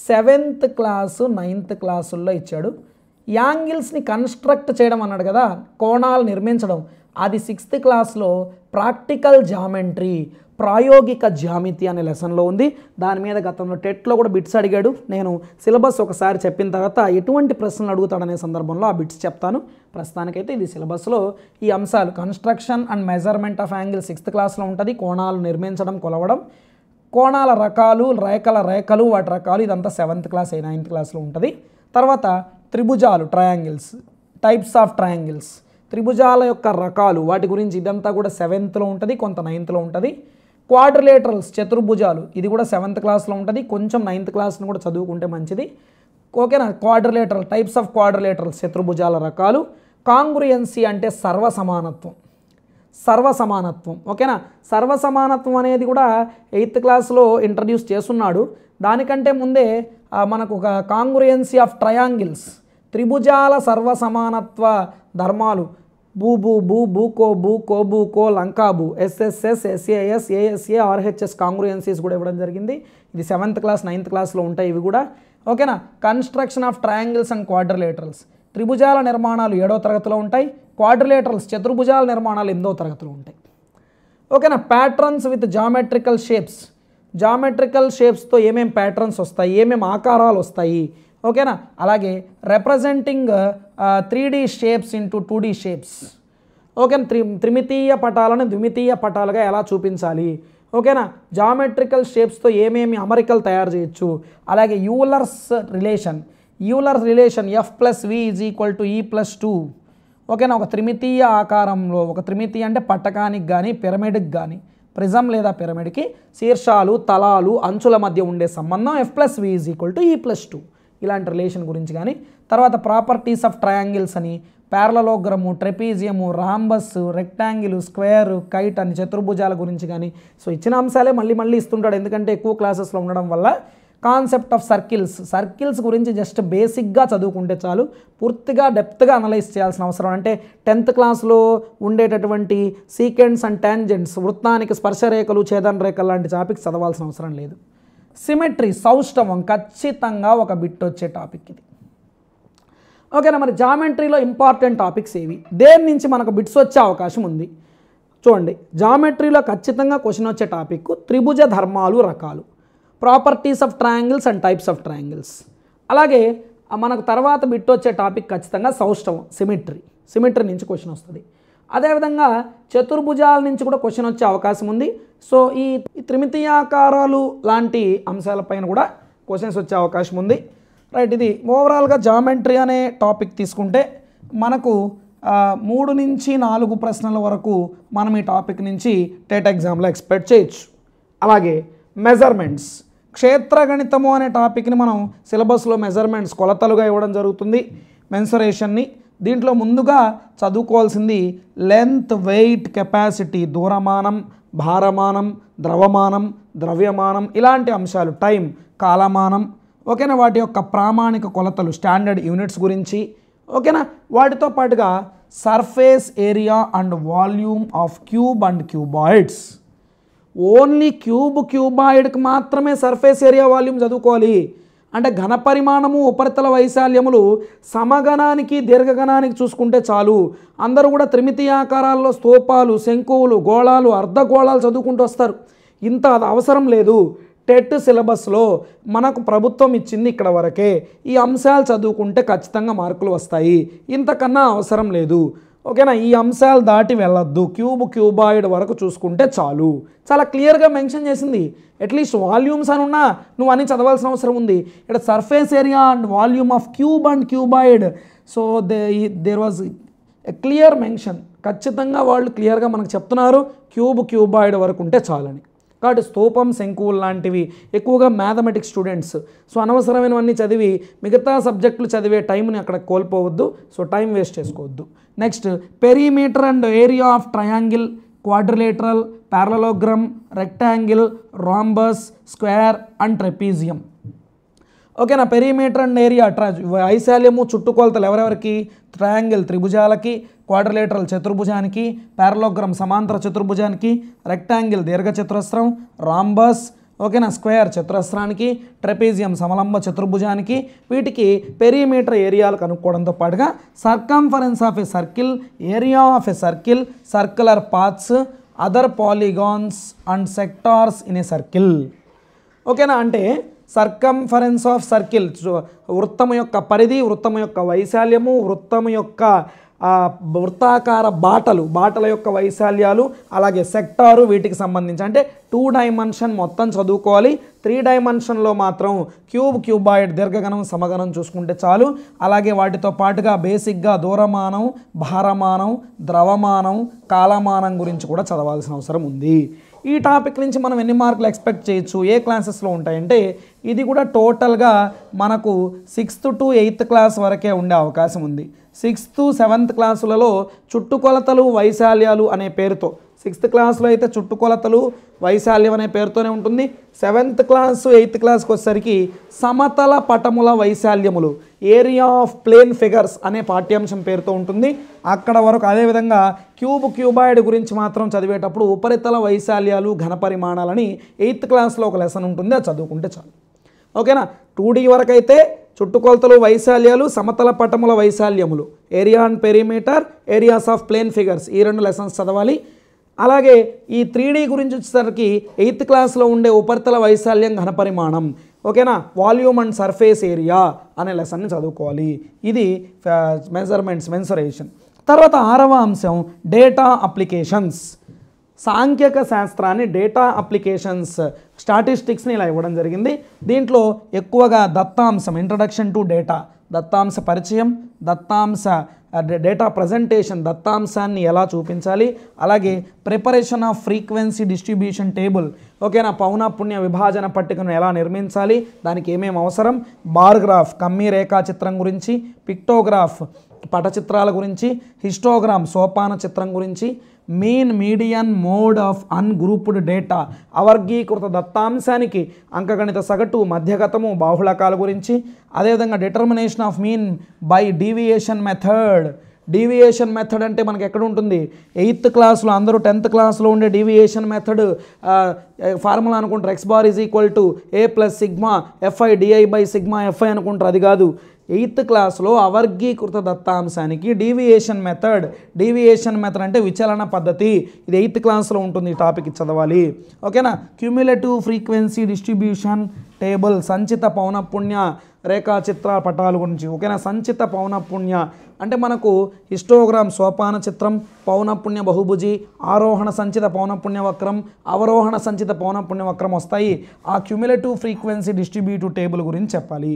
7th క్లాసు 9th క్లాసుల్లో ఇచ్చాడు. యాంగిల్స్ని కన్స్ట్రక్ట్ చేయడం అన్నాడు కదా, కోణాలు నిర్మించడం. అది 6th క్లాస్లో ప్రాక్టికల్ జామెట్రీ, ప్రాయోగిక జ్యామితి అనే లెసన్లో ఉంది. దాని మీద గతంలో టెట్లో కూడా బిట్స్ అడిగాడు. నేను సిలబస్ ఒకసారి చెప్పిన తర్వాత ఎటువంటి ప్రశ్నలు అడుగుతాడనే సందర్భంలో ఆ బిట్స్ చెప్తాను. ప్రస్తుతానికైతే ఇది సిలబస్లో ఈ అంశాలు construction and measurement of angle 6th క్లాస్లో ఉంటుంది. కోణాలు నిర్మించడం, కొలవడం, కోణాల రకాలు, రేఖలు వాటి రకాలు ఇదంతా 7th క్లాస్ 9th క్లాస్లో ఉంటుంది. తర్వాత త్రిభుజాలు, ట్రయాంగిల్స్, టైప్స్ ఆఫ్ ట్రయాంగిల్స్, త్రిభుజాల యొక్క రకాలు వాటి గురించి ఇదంతా కూడా 7thలో ఉంటుంది, కొంత 9thలో ఉంటుంది. క్వాడ్రిలేటరల్స్, చతుర్భుజాలు, ఇది కూడా 7th క్లాస్లో ఉంటుంది. కొంచెం 9th క్లాస్ని కూడా చదువుకుంటే మంచిది. ఓకేనా. క్వాడ్రిలేటరల్, టైప్స్ ఆఫ్ క్వాడ్రిలేటరల్స్, చతుర్భుజాల రకాలు. కాంగ్రుయెన్సీ అంటే సర్వసమానత్వం. ఓకేనా. సర్వసమానత్వం అనేది కూడా 8th క్లాస్లో ఇంట్రడ్యూస్ చేస్తున్నాడు. దానికంటే ముందే మనకు ఒక కాంగ్రుయెన్సీ ఆఫ్ ట్రయాంగిల్స్, త్రిభుజాల సర్వసమానత్వ ధర్మాలు, బూకో లంకాబు, ఎస్ఎస్ఎస్, ఎస్ఏఎస్, ఏఎస్ఏ, ఆర్హెచ్ఎస్ కాంగ్రుయెన్సీస్ కూడా ఇవ్వడం జరిగింది. ఇది 7th క్లాస్ 9th క్లాస్లో ఉంటాయి ఇవి కూడా. ఓకేనా. Construction of triangles and quadrilaterals, త్రిభుజాల నిర్మాణాలు 7వ తరగతిలో ఉంటాయి. క్వాడ్రిలేటరల్స్, చతుర్భుజాల నిర్మాణాలు 8వ తరగతిలో ఉంటాయి. ఓకేనా. ప్యాట్రన్స్ విత్ జామెట్రికల్ షేప్స్తో ఏమేం ప్యాట్రన్స్ వస్తాయి, ఏమేం ఆకారాలు వస్తాయి. ఓకేనా. అలాగే representing 3D shapes into 2D shapes. ఓకేనా. త్రిమితీయ పటాలను ద్విమితీయ పటాలుగా ఎలా చూపించాలి. ఓకేనా. జామెట్రికల్ షేప్స్తో ఏమేమి అమరికలు తయారు చేయొచ్చు. అలాగే యూలర్స్ రిలేషన్ F+V = E+2. ఓకేనా. ఒక త్రిమితీయ ఆకారంలో, ఒక త్రిమితీయ అంటే పట్టకానికి కానీ పిరమిడ్కి కానీ, ప్రిజం లేదా పిరమిడ్కి శీర్షాలు, తలాలు, అంచుల మధ్య ఉండే సంబంధం F+V = E+2. ఇలాంటి రిలేషన్ గురించి కానీ. తర్వాత ప్రాపర్టీస్ ఆఫ్ ట్రయాంగిల్స్ అని, ప్యారలలోగ్రము, ట్రెపీజియము, రాంబస్, రెక్టాంగిల్, స్క్వేర్, కైట్ అని చతుర్భుజాల గురించి కానీ. సో ఇచ్చిన అంశాలే మళ్ళీ ఇస్తుంటాడు, ఎందుకంటే ఎక్కువ క్లాసెస్లో ఉండడం వల్ల. కాన్సెప్ట్ ఆఫ్ సర్కిల్స్ గురించి జస్ట్ బేసిక్గా చదువుకుంటే చాలు. పూర్తిగా డెప్త్గా అనలైజ్ చేయాల్సిన అవసరం, అంటే 10th క్లాస్లో ఉండేటటువంటి సీకెంట్స్ అండ్ టాంజెంట్స్, వృత్తానికి స్పర్శరేఖలు, ఛేదన రేఖలు లాంటి టాపిక్స్ చదవాల్సిన అవసరం లేదు. సిమెట్రీ, సౌష్ఠవం ఖచ్చితంగా ఒక బిట్ వచ్చే టాపిక్ ఇది. ఓకేనా. మరి జామెట్రీలో ఇంపార్టెంట్ టాపిక్స్ ఏవి, దేని నుంచి మనకు బిట్స్ వచ్చే అవకాశం ఉంది చూడండి. జామెట్రీలో ఖచ్చితంగా క్వశ్చన్ వచ్చే టాపిక్ త్రిభుజ ధర్మాలు, రకాలు, properties of triangles and types of triangles. అలాగే మనకు తర్వాత బిట్ వచ్చే టాపిక్ ఖచ్చితంగా సౌష్ఠవం, సిమెట్రీ నుంచి క్వశ్చన్ వస్తుంది. అదేవిధంగా చతుర్భుజాల నుంచి కూడా క్వశ్చన్ వచ్చే అవకాశం ఉంది. సో ఈ త్రిమితీయాకారాలు లాంటి అంశాలపైన కూడా క్వశ్చన్స్ వచ్చే అవకాశం ఉంది. రైట్. ఇది ఓవరాల్గా జామెట్రీ అనే టాపిక్ తీసుకుంటే మనకు 3 నుంచి 4 ప్రశ్నల వరకు మనం ఈ టాపిక్ నుంచి టెట్ ఎగ్జామ్లో ఎక్స్పెక్ట్ చేయొచ్చు. అలాగే మెజర్మెంట్స్, క్షేత్రగణితము అనే టాపిక్ని మనం సిలబస్లో మెజర్మెంట్స్ కొలతలుగా ఇవ్వడం జరుగుతుంది, మెన్సురేషన్ని. దీంట్లో ముందుగా చదువుకోవాల్సింది లెంత్, వెయిట్, కెపాసిటీ, దూరమానం, భారమానం, ద్రవమానం, ద్రవ్యమానం, ఇలాంటి అంశాలు, టైం, కాలమానం. ఓకేనా. వాటి యొక్క ప్రామాణిక కొలతలు, స్టాండర్డ్ యూనిట్స్ గురించి. ఓకేనా. వాటితో పాటుగా surface area and volume of cube and cuboids. Only క్యూబాయిడ్కి మాత్రమే సర్ఫేస్ ఏరియా, వాల్యూమ్ చదువుకోవాలి. అంటే ఘనపరిమాణము, ఉపరితల వైశాల్యములు సమగణానికి దీర్ఘగణానికి చూసుకుంటే చాలు. అందరూ కూడా త్రిమితీయాకారాల్లో స్తూపాలు, శంకువులు, గోళాలు, అర్ధగోళాలు చదువుకుంటూ వస్తారు. ఇంత అవసరం లేదు. టెట్ సిలబస్లో మనకు ప్రభుత్వం ఇచ్చింది ఇక్కడ వరకే. ఈ అంశాలు చదువుకుంటే ఖచ్చితంగా మార్కులు వస్తాయి, ఇంతకన్నా అవసరం లేదు. ఓకేనా. ఈ అంశాలు దాటి వెళ్ళొద్దు, క్యూబాయిడ్ వరకు చూసుకుంటే చాలు. చాలా క్లియర్గా మెన్షన్ చేసింది. అట్లీస్ట్ వాల్యూమ్స్ అని ఉన్నా నువ్వు అన్నీ చదవాల్సిన అవసరం ఉంది. ఇక్కడ surface area and volume of cube and cuboid. So there was a clear mention. ఖచ్చితంగా వాళ్ళు క్లియర్గా మనకు చెప్తున్నారు క్యూబాయిడ్ వరకు ఉంటే చాలని. కాబట్టి స్తూపం, శంకువులు లాంటివి ఎక్కువగా మ్యాథమెటిక్స్ స్టూడెంట్స్. సో అనవసరమైనవన్నీ చదివి మిగతా సబ్జెక్టులు చదివే టైంని అక్కడ కోల్పోవద్దు. సో టైం వేస్ట్ చేసుకోవద్దు. Next perimeter and area of triangle, quadrilateral, parallelogram, rectangle, rhombus, square and trapezium. ఓకేనా. పెరిమీటర్ అండ్ ఏరియా, వైశాల్యము, చుట్టుకొలతలు ఎవరెవరికి, ట్రయాంగిల్ త్రిభుజాలకి, క్వాడ్రిలేటరల్ చతుర్భుజానికి, ప్యారలోగ్రమ్ సమాంతర చతుర్భుజానికి, రెక్టాంగిల్ దీర్ఘచతురస్రం, రాంబస్ ఓకేనా, స్క్వేర్ చతురస్రానికి, ట్రెపీజియం సమలంబ చతుర్భుజానికి, వీటికి పెరిమీటర్ ఏరియాలు కనుక్కోవడంతో పాటుగా circumference of a circle, area of a circle, circular paths, other polygons and sectors in a circle. ఓకేనా, అంటే సర్కంఫరెన్స్ ఆఫ్ సర్కిల్ వృత్తము యొక్క పరిధి, వృత్తము యొక్క వైశాల్యము, వృత్తము యొక్క వృత్తాకార బాటల యొక్క వైశాల్యాలు, అలాగే సెక్టారు, వీటికి సంబంధించి అంటే 2 డైమెన్షన్ మొత్తం చదువుకోవాలి. 3 డైమెన్షన్లో మాత్రం క్యూబాయిడ్, దీర్ఘగణం, సమగణం చూసుకుంటే చాలు. అలాగే వాటితో పాటుగా బేసిక్గా దూరమానం, భారమానం, ద్రవమానం, కాలమానం గురించి కూడా చదవాల్సిన అవసరం ఉంది. ఈ టాపిక్ నుంచి మనం ఎన్ని మార్కులు ఎక్స్పెక్ట్ చేయొచ్చు, ఏ క్లాసెస్లో ఉంటాయంటే ఇది కూడా టోటల్గా మనకు 6th to 8th క్లాస్ వరకే ఉండే అవకాశం ఉంది. 6th, 7th క్లాసులలో చుట్టుకొలతలు, వైశాల్యాలు అనే పేరుతో, 6th క్లాస్లో అయితే చుట్టుకొలతలు, వైశాల్యం అనే పేరుతోనే ఉంటుంది. 7th క్లాసు 8th క్లాస్కి వచ్చేసరికి సమతల పటముల వైశాల్యములు, ఏరియా ఆఫ్ ప్లేన్ ఫిగర్స్ అనే పాఠ్యాంశం పేరుతో ఉంటుంది. అక్కడ వరకు అదేవిధంగా క్యూబాయిడ్ గురించి మాత్రం చదివేటప్పుడు ఉపరితల వైశాల్యాలు, ఘనపరిమాణాలని 8th క్లాస్లో ఒక లెసన్ ఉంటుంది, అది చదువుకుంటే చాలు. ఓకేనా, 2D వరకు అయితే చుట్టుకొలతలు, వైశాల్యాలు, సమతల పటముల వైశాల్యములు, area and perimeter, areas of plane figures, ఈ 2 లెసన్స్ చదవాలి. అలాగే ఈ 3D గురించి వచ్చేసరికి 8th క్లాస్లో ఉండే ఉపరితల వైశాల్యం, ఘనపరిమాణం, ఓకేనా, వాల్యూమ్ అండ్ సర్ఫేస్ ఏరియా అనే లెసన్ని చదువుకోవాలి. ఇది మెన్సురేషన్. తర్వాత 6వ అంశం డేటా అప్లికేషన్స్. సాంఖ్యక శాస్త్రాన్ని, డేటా అప్లికేషన్స్, స్టాటిస్టిక్స్ని ఇలా ఇవ్వడం జరిగింది. దీంట్లో ఎక్కువగా దత్తాంశం, ఇంట్రడక్షన్ టు డేటా, దత్తాంశ పరిచయం, దత్తాంశ డేటా ప్రజెంటేషన్, దత్తాంశాన్ని ఎలా చూపించాలి, అలాగే preparation off frequency distribution table, ఓకేనా, పౌనఃపున్య విభాజన పట్టికను ఎలా నిర్మించాలి, దానికి ఏమేమి అవసరం, బార్ గ్రాఫ్, కమ్మీ రేఖాచిత్రం గురించి, పిక్టోగ్రాఫ్, పటచిత్రాల గురించి, హిస్టోగ్రామ్, సోపాన చిత్రం గురించి, mean, median, mode of ungrouped data, అవర్గీకృత దత్తాంశానికి అంకగణిత సగటు, మధ్యగతము, బాహుళకాల గురించి, అదేవిధంగా determination of mean by deviation method. Deviation method అంటే మనకి ఎక్కడ ఉంటుంది, 8th క్లాస్లో, అందరూ 10th క్లాస్లో ఉండే డీవియేషన్ మెథడ్ ఫార్ములా అనుకుంటారు, x bar is equal to a plus sigma fi di by sigma fi అనుకుంటారు, అది కాదు. 8th క్లాస్లో అవర్గీకృత దత్తాంశానికి డీవియేషన్ మెథడ్ అంటే విచలన పద్ధతి, ఇది 8th క్లాస్లో ఉంటుంది. ఈ టాపిక్ చదవాలి. ఓకేనా, క్యూములేటివ్ ఫ్రీక్వెన్సీ డిస్ట్రిబ్యూషన్ టేబుల్, సంచిత పౌనఃపున్య రేఖాచిత్ర పటాల గురించి. ఓకేనా, సంచిత పౌనఃపున్య అంటే మనకు హిస్టోగ్రామ్, సోపాన చిత్రం, పౌనఃపున్య బహుభుజి, ఆరోహణ సంచిత పౌనఃపున్య వక్రం, అవరోహణ సంచిత పౌనఃపున్య వక్రం వస్తాయి. ఆ క్యూములేటివ్ ఫ్రీక్వెన్సీ డిస్ట్రిబ్యూటివ్ టేబుల్ గురించి చెప్పాలి.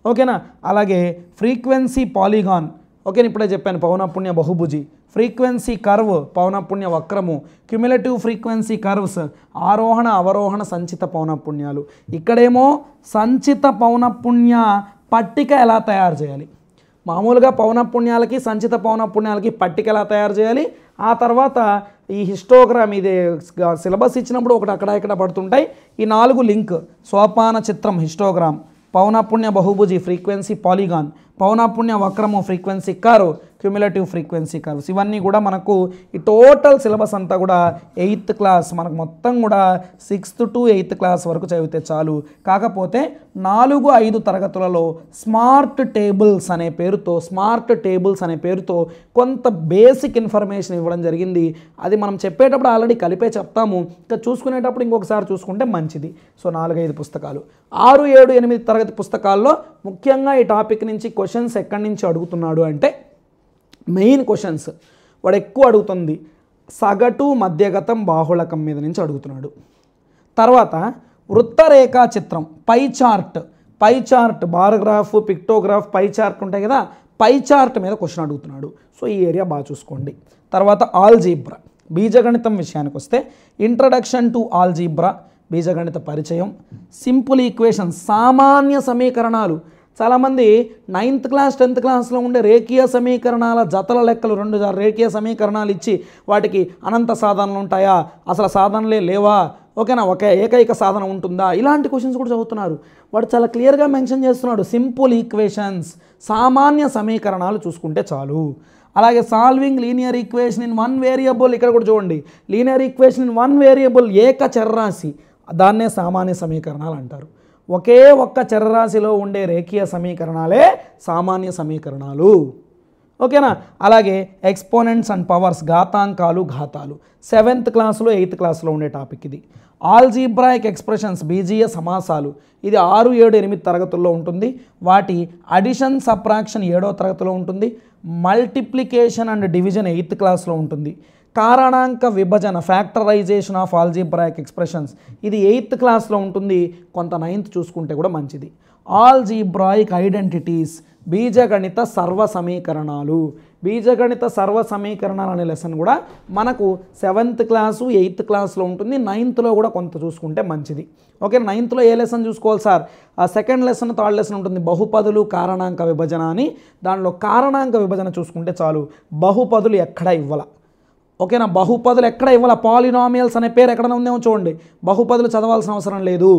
ఓకేనా, అలాగే ఫ్రీక్వెన్సీ పాలిగాన్, ఓకేనా, ఇప్పుడే చెప్పాను, పౌనఃపున్య బహుభుజి, ఫ్రీక్వెన్సీ కర్వ్, పౌనఃపున్య వక్రము, క్యుములేటివ్ ఫ్రీక్వెన్సీ కర్వ్స్, ఆరోహణ అవరోహణ సంచిత పౌనఃపున్యాలు. ఇక్కడేమో సంచిత పౌనఃపున్య పట్టిక ఎలా తయారు చేయాలి, మామూలుగా పౌనఃపున్యాలకి, సంచిత పౌనఃపున్యాలకి పట్టిక ఎలా తయారు చేయాలి, ఆ తర్వాత ఈ హిస్టోగ్రామ్, ఇది సిలబస్ ఇచ్చినప్పుడు ఒకటి అక్కడ ఇక్కడ పడుతుంటాయి. ఈ 4 లింక్, సోపాన చిత్రం హిస్టోగ్రామ్, పౌనఃపున్య బహుభుజి ఫ్రీక్వెన్సీ పాలిగాన్, పౌనఃపున్య వక్రము frequency curve, cumulative frequency curves, ఇవన్నీ కూడా మనకు ఈ టోటల్ సిలబస్ అంతా కూడా 8th క్లాస్, మనకు మొత్తం కూడా 6th to 8th క్లాస్ వరకు చదివితే చాలు. కాకపోతే 4-5 తరగతులలో స్మార్ట్ టేబుల్స్ అనే పేరుతో కొంత బేసిక్ ఇన్ఫర్మేషన్ ఇవ్వడం జరిగింది. అది మనం చెప్పేటప్పుడు ఆల్రెడీ కలిపే చెప్తాము, ఇంకా చూసుకునేటప్పుడు ఇంకొకసారి చూసుకుంటే మంచిది. సో 4-5 పుస్తకాలు, 6, 7, 8 తరగతి పుస్తకాల్లో ముఖ్యంగా ఈ టాపిక్ నుంచి క్వశ్చన్స్ ఎక్కడి నుంచి అడుగుతున్నాడు అంటే, మెయిన్ క్వశ్చన్స్ వాడు ఎక్కువ అడుగుతుంది సగటు, మధ్యగతం, బాహుళకం మీద నుంచి అడుగుతున్నాడు. తర్వాత వృత్తరేఖా చిత్రం, pie chart, bar graph, pictograph, pie chart ఉంటాయి కదా, పై చార్ట్ మీద క్వశ్చన్ అడుగుతున్నాడు. సో ఈ ఏరియా బాగా చూసుకోండి. తర్వాత ఆల్జీబ్రా, బీజగణితం విషయానికి వస్తే ఇంట్రడక్షన్ టు ఆల్జీబ్రా, బీజగణిత పరిచయం, సింపుల్ ఈక్వేషన్స్, సామాన్య సమీకరణాలు. చాలామంది 9th క్లాస్ 10th క్లాస్లో ఉండే రేఖీయ సమీకరణాల జతల లెక్కలు, 2 రేఖీయ సమీకరణాలు ఇచ్చి వాటికి అనంత సాధనలు ఉంటాయా, అసలు సాధనలే లేవా, ఓకేనా, ఒక ఏకైక సాధన ఉంటుందా, ఇలాంటి క్వశ్చన్స్ కూడా చదువుతున్నారు. వాడు చాలా క్లియర్గా మెన్షన్ చేస్తున్నాడు, సింపుల్ ఈక్వేషన్స్, సామాన్య సమీకరణాలు చూసుకుంటే చాలు. అలాగే solving linear equation in 1 variable, ఇక్కడ కూడా చూడండి, లీనియర్ ఈక్వేషన్ ఇన్ 1 వేరియబుల్, ఏక చరరాశి, దాన్నే సామాన్య సమీకరణాలు అంటారు. ఒకే ఒక్క చరరాశిలో ఉండే రేఖీయ సమీకరణాలే సామాన్య సమీకరణాలు. ఓకేనా? అలాగే ఎక్స్పోనెంట్స్ అండ్ పవర్స్, ఘాతాంకాలు ఘాతాలు 7th క్లాస్లో 8th క్లాస్లో ఉండే టాపిక్ ఇది. ఆల్జీబ్రాయిక్ ఎక్స్ప్రెషన్స్, బీజీయ సమాసాలు, ఇది 6, 7, 8 తరగతుల్లో ఉంటుంది. వాటి అడిషన్ సబ్ట్రాక్షన్ 7వ తరగతిలో ఉంటుంది. మల్టిప్లికేషన్ అండ్ డివిజన్ 8th క్లాస్లో ఉంటుంది. కారణాంక విభజన, ఫ్యాక్టరైజేషన్ ఆఫ్ ఆల్జీబ్రాయిక్ ఎక్స్ప్రెషన్స్, ఇది 8th క్లాస్లో ఉంటుంది. కొంత 9th చూసుకుంటే కూడా మంచిది. ఆల్జీబ్రాయిక్ ఐడెంటిటీస్, బీజగణిత సర్వ సమీకరణాలు, బీజగణిత సర్వ సమీకరణాలు అనే లెసన్ కూడా మనకు 7th క్లాసు 8th క్లాస్లో ఉంటుంది. 9thలో కూడా కొంత చూసుకుంటే మంచిది. ఓకే, 9thలో ఏ లెసన్ చూసుకోవాలి సార్? ఆ 2nd లెసన్ 3rd లెసన్ ఉంటుంది, బహుపదులు కారణాంక విభజన అని. దానిలో కారణాంక విభజన చూసుకుంటే చాలు. బహుపదులు ఎక్కడ ఇవ్వాల, ఓకేనా? బహుపదులు ఎక్కడ ఇవ్వాల, పాలినామియల్స్ అనే పేరు ఎక్కడ ఉందేమో చూడండి. బహుపదులు చదవాల్సిన అవసరం లేదు.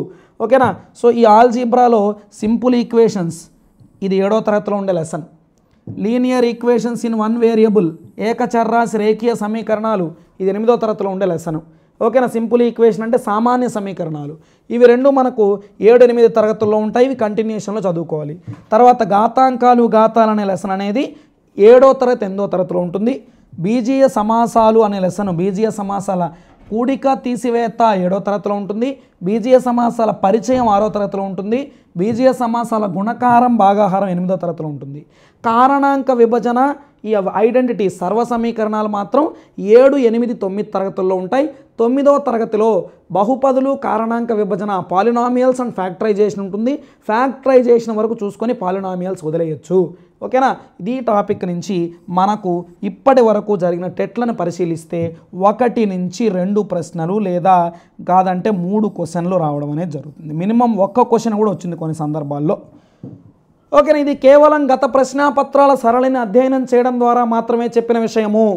ఓకేనా? సో ఈ ఆల్జీబ్రాలో సింపుల్ ఈక్వేషన్స్, ఇది 7వ తరగతిలో ఉండే lesson. Linear equations in 1 variable, ఏకచర్రాశి రేఖీయ సమీకరణాలు, ఇది 8వ తరగతిలో ఉండే లెసన్. ఓకేనా? సింపుల్ ఈక్వేషన్ అంటే సామాన్య సమీకరణాలు. ఇవి రెండు మనకు 7, 8 తరగతుల్లో ఉంటాయి. ఇవి కంటిన్యూషన్లో చదువుకోవాలి. తర్వాత ఘాతాంకాలు ఘాతాలు అనే లెసన్ అనేది 7వ తరగతి 8వ తరగతిలో ఉంటుంది. బీజీయ సమాసాలు అనే లెసన్, బీజీయ సమాసాల కూడిక తీసివేత 7వ తరగతిలో ఉంటుంది. బీజీయ సమాసాల పరిచయం 6వ తరగతిలో ఉంటుంది. బీజీయ సమాసాల గుణకారం భాగాహారం 8వ తరగతిలో ఉంటుంది. కారణాంక విభజన, ఈ ఐడెంటిటీ సర్వ సమీకరణాలు మాత్రం 7, 8, 9 తరగతుల్లో ఉంటాయి. 9వ తరగతిలో బహుపదులు కారణాంక విభజన, పాలినామియల్స్ అండ్ ఫ్యాక్టరైజేషన్ ఉంటుంది. ఫ్యాక్టరైజేషన్ వరకు చూసుకొని పాలినామియల్స్ వదిలేయచ్చు. ఓకేనా? ఇది టాపిక్ నుంచి మనకు ఇప్పటి వరకు జరిగిన టెట్లను పరిశీలిస్తే 1 నుంచి 2 ప్రశ్నలు లేదా కాదంటే 3 క్వశ్చన్లు రావడం అనేది జరుగుతుంది. మినిమం 1 క్వశ్చన్ కూడా వచ్చింది కొన్ని సందర్భాల్లో. ఓకేనా? ఇది కేవలం గత ప్రశ్నాపత్రాల సరళిని అధ్యయనం చేయడం ద్వారా మాత్రమే చెప్పిన విషయము.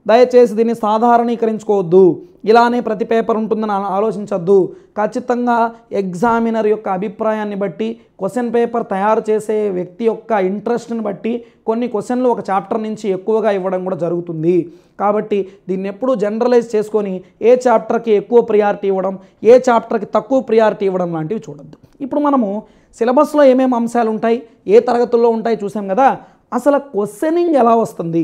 దయచేసి దీన్ని సాధారణీకరించుకోవద్దు. ఇలానే ప్రతి పేపర్ ఉంటుందని ఆలోచించొద్దు. ఖచ్చితంగా ఎగ్జామినర్ యొక్క అభిప్రాయాన్ని బట్టి, క్వశ్చన్ పేపర్ తయారు చేసే వ్యక్తి యొక్క ఇంట్రెస్ట్ని బట్టి కొన్ని క్వశ్చన్లు ఒక చాప్టర్ నుంచి ఎక్కువగా ఇవ్వడం కూడా జరుగుతుంది. కాబట్టి దీన్ని ఎప్పుడూ జనరలైజ్ చేసుకొని ఏ చాప్టర్కి ఎక్కువ ప్రియారిటీ ఇవ్వడం, ఏ చాప్టర్కి తక్కువ ప్రియారిటీ ఇవ్వడం లాంటివి చూడొద్దు. ఇప్పుడు మనము సిలబస్లో ఏమేమి అంశాలు ఉంటాయి, ఏ తరగతుల్లో ఉంటాయి చూసాం కదా. అసలు క్వశ్చనింగ్ ఎలా వస్తుంది,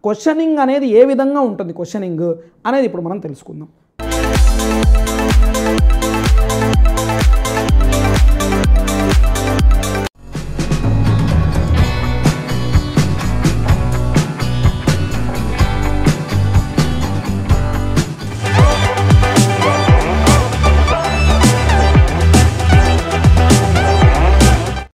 క్వశ్చనింగ్ అనేది ఏ విధంగా ఉంటుంది క్వశ్చనింగ్ అనేది ఇప్పుడు మనం తెలుసుకుందాం.